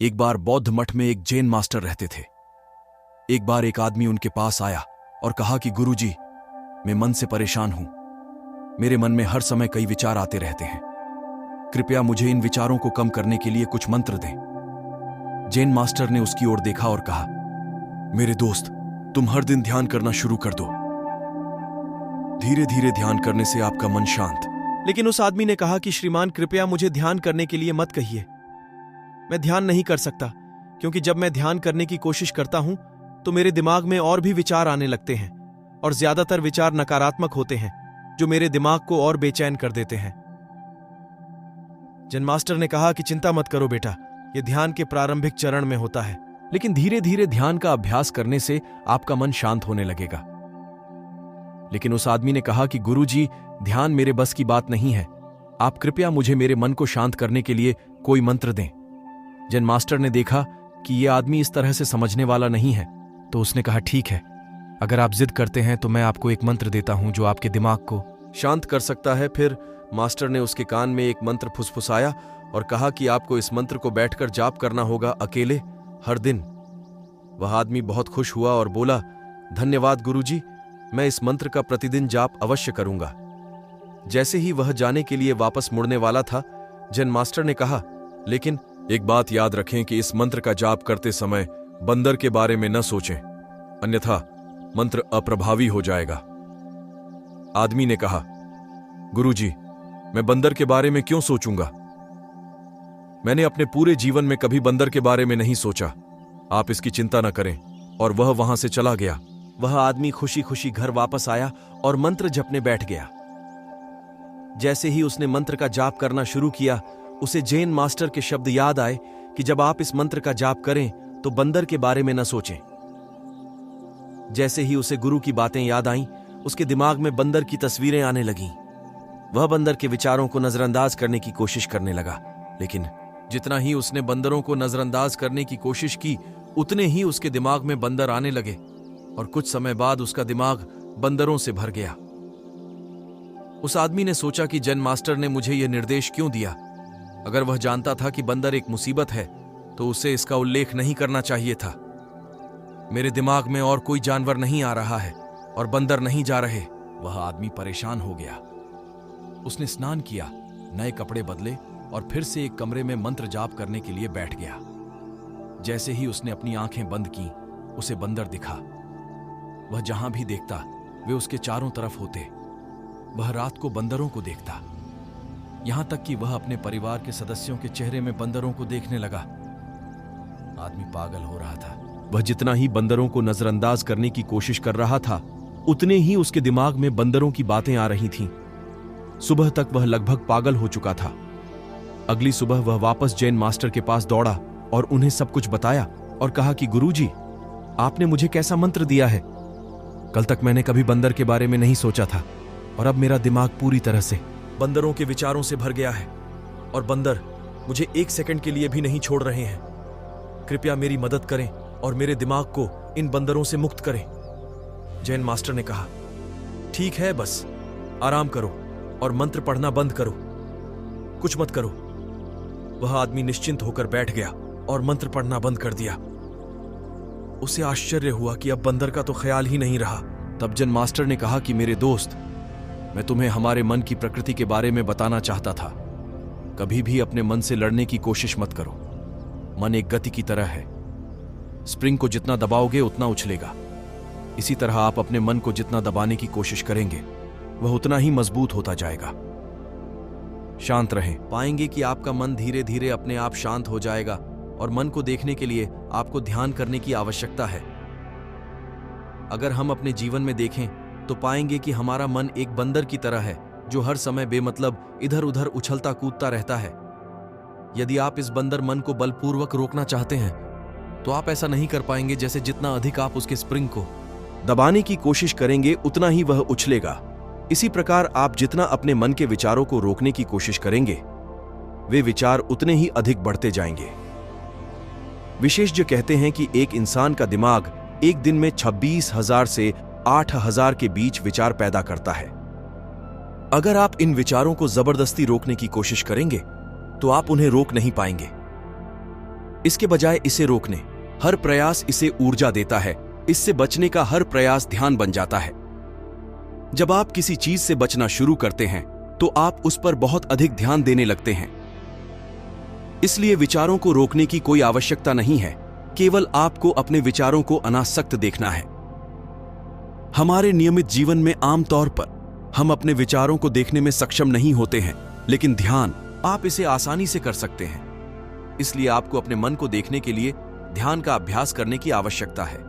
एक बार बौद्ध मठ में एक जैन मास्टर रहते थे। एक बार एक आदमी उनके पास आया और कहा कि गुरुजी, मैं मन से परेशान हूं। मेरे मन में हर समय कई विचार आते रहते हैं। कृपया मुझे इन विचारों को कम करने के लिए कुछ मंत्र दें। जैन मास्टर ने उसकी ओर देखा और कहा, मेरे दोस्त, तुम हर दिन ध्यान करना शुरू कर दो। धीरे धीरे ध्यान करने से आपका मन शांत। लेकिन उस आदमी ने कहा कि श्रीमान, कृपया मुझे ध्यान करने के लिए मत कहिए। मैं ध्यान नहीं कर सकता, क्योंकि जब मैं ध्यान करने की कोशिश करता हूं तो मेरे दिमाग में और भी विचार आने लगते हैं, और ज्यादातर विचार नकारात्मक होते हैं जो मेरे दिमाग को और बेचैन कर देते हैं। जैन मास्टर ने कहा कि चिंता मत करो बेटा, यह ध्यान के प्रारंभिक चरण में होता है, लेकिन धीरे धीरे ध्यान का अभ्यास करने से आपका मन शांत होने लगेगा। लेकिन उस आदमी ने कहा कि गुरुजी, ध्यान मेरे बस की बात नहीं है। आप कृपया मुझे मेरे मन को शांत करने के लिए कोई मंत्र दें। जैन मास्टर ने देखा कि यह आदमी इस तरह से समझने वाला नहीं है, तो उसने कहा, ठीक है, अगर आप जिद करते हैं तो मैं आपको एक मंत्र देता हूं जो आपके दिमाग को शांत कर सकता है। फिर मास्टर ने उसके कान में एक मंत्र फुसफुसाया और कहा कि आपको इस मंत्र को बैठकर जाप करना होगा, अकेले, हर दिन। वह आदमी बहुत खुश हुआ और बोला, धन्यवाद गुरुजी, मैं इस मंत्र का प्रतिदिन जाप अवश्य करूंगा। जैसे ही वह जाने के लिए वापस मुड़ने वाला था, जैन मास्टर ने कहा, लेकिन एक बात याद रखें कि इस मंत्र का जाप करते समय बंदर के बारे में न सोचें, अन्यथा मंत्र अप्रभावी हो जाएगा। आदमी ने कहा, गुरुजी, मैं बंदर के बारे में क्यों सोचूंगा? मैंने अपने पूरे जीवन में कभी बंदर के बारे में नहीं सोचा। आप इसकी चिंता न करें। और वह वहां से चला गया। वह आदमी खुशी खुशी घर वापस आया और मंत्र जपने बैठ गया। जैसे ही उसने मंत्र का जाप करना शुरू किया, उसे जैन मास्टर के शब्द याद आए कि जब आप इस मंत्र का जाप करें तो बंदर के बारे में न सोचें। जैसे ही उसे गुरु की बातें याद आईं, उसके दिमाग में बंदर की तस्वीरें आने लगीं। वह बंदर के विचारों को नजरअंदाज करने की कोशिश करने लगा, लेकिन जितना ही उसने बंदरों को नजरअंदाज करने की कोशिश की, उतने ही उसके दिमाग में बंदर आने लगे, और कुछ समय बाद उसका दिमाग बंदरों से भर गया। उस आदमी ने सोचा कि जैन मास्टर ने मुझे यह निर्देश क्यों दिया? अगर वह जानता था कि बंदर एक मुसीबत है, तो उसे इसका उल्लेख नहीं करना चाहिए था। मेरे दिमाग में और कोई जानवर नहीं आ रहा है और बंदर नहीं जा रहे। वह आदमी परेशान हो गया। उसने स्नान किया, नए कपड़े बदले और फिर से एक कमरे में मंत्र जाप करने के लिए बैठ गया। जैसे ही उसने अपनी आंखें बंद की, उसे बंदर दिखा। वह जहां भी देखता, वे उसके चारों तरफ होते। वह रात को बंदरों को देखता, यहां तक कि वह अपने परिवार के सदस्यों के चेहरे में बंदरों को देखने लगा। आदमी पागल हो रहा था। वह जितना ही बंदरों को नजरअंदाज करने की कोशिश कर रहा था, उतने ही उसके दिमाग में बंदरों की बातें आ रही थीं। सुबह तक वह लगभग पागल हो चुका था। अगली सुबह वह वापस जैन मास्टर के पास दौड़ा और उन्हें सब कुछ बताया और कहा कि गुरुजी, आपने मुझे कैसा मंत्र दिया है? कल तक मैंने कभी बंदर के बारे में नहीं सोचा था, और अब मेरा दिमाग पूरी तरह से बंदरों के विचारों से भर गया है, और बंदर मुझे एक सेकंड के लिए भी नहीं छोड़ रहे हैं। कृपया मेरी मदद करें और मेरे दिमाग को इन बंदरों से मुक्त करें। जैन मास्टर ने कहा, ठीक है, बस आराम करो और मंत्र पढ़ना बंद करो, कुछ मत करो। वह आदमी निश्चिंत होकर बैठ गया और मंत्र पढ़ना बंद कर दिया। उसे आश्चर्य हुआ कि अब बंदर का तो ख्याल ही नहीं रहा। तब जैन मास्टर ने कहा कि मेरे दोस्त, मैं तुम्हें हमारे मन की प्रकृति के बारे में बताना चाहता था। कभी भी अपने मन से लड़ने की कोशिश मत करो। मन एक गति की तरह है। स्प्रिंग को जितना दबाओगे उतना उछलेगा। इसी तरह आप अपने मन को जितना दबाने की कोशिश करेंगे, वह उतना ही मजबूत होता जाएगा। शांत रहें, पाएंगे कि आपका मन धीरे धीरे अपने आप शांत हो जाएगा, और मन को देखने के लिए आपको ध्यान करने की आवश्यकता है। अगर हम अपने जीवन में देखें तो पाएंगे कि हमारा मन एक बंदर की तरह है, जो हर समय बेमतलब इधर उधर उछलता कूदता रहता है। यदि आप इस बंदर मन को बलपूर्वक रोकना चाहते हैं, तो आप ऐसा नहीं कर पाएंगे। जैसे जितना अधिक आप उसके स्प्रिंग को दबाने की कोशिश करेंगे, उतना ही वह उछलेगा। इसी प्रकार आप जितना अपने मन के विचारों को रोकने की कोशिश करेंगे, वे विचार उतने ही अधिक बढ़ते जाएंगे। विशेषज्ञ कहते हैं कि एक इंसान का दिमाग एक दिन में 26,000 से 8,000 के बीच विचार पैदा करता है। अगर आप इन विचारों को जबरदस्ती रोकने की कोशिश करेंगे, तो आप उन्हें रोक नहीं पाएंगे। इसके बजाय इसे रोकने हर प्रयास इसे ऊर्जा देता है। इससे बचने का हर प्रयास ध्यान बन जाता है। जब आप किसी चीज से बचना शुरू करते हैं तो आप उस पर बहुत अधिक ध्यान देने लगते हैं। इसलिए विचारों को रोकने की कोई आवश्यकता नहीं है, केवल आपको अपने विचारों को अनासक्त देखना है। हमारे नियमित जीवन में आमतौर पर हम अपने विचारों को देखने में सक्षम नहीं होते हैं, लेकिन ध्यान आप इसे आसानी से कर सकते हैं। इसलिए आपको अपने मन को देखने के लिए ध्यान का अभ्यास करने की आवश्यकता है।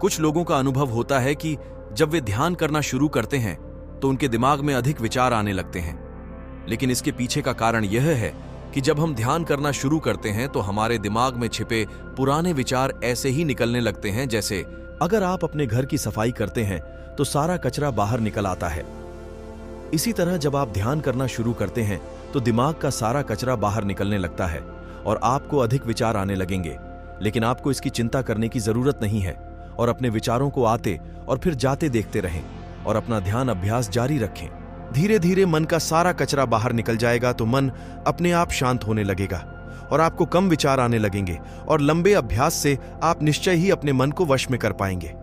कुछ लोगों का अनुभव होता है कि जब वे ध्यान करना शुरू करते हैं तो उनके दिमाग में अधिक विचार आने लगते हैं, लेकिन इसके पीछे का कारण यह है कि जब हम ध्यान करना शुरू करते हैं तो हमारे दिमाग में छिपे पुराने विचार ऐसे ही निकलने लगते हैं, जैसे अगर आप अपने घर की सफाई करते हैं तो सारा कचरा बाहर निकल आता है। इसी तरह जब आप ध्यान करना शुरू करते हैं तो दिमाग का सारा कचरा बाहर निकलने लगता है और आपको अधिक विचार आने लगेंगे, लेकिन आपको इसकी चिंता करने की जरूरत नहीं है और अपने विचारों को आते और फिर जाते देखते रहें और अपना ध्यान अभ्यास जारी रखें। धीरे धीरे मन का सारा कचरा बाहर निकल जाएगा तो मन अपने आप शांत होने लगेगा और आपको कम विचार आने लगेंगे और लंबे अभ्यास से आप निश्चय ही अपने मन को वश में कर पाएंगे।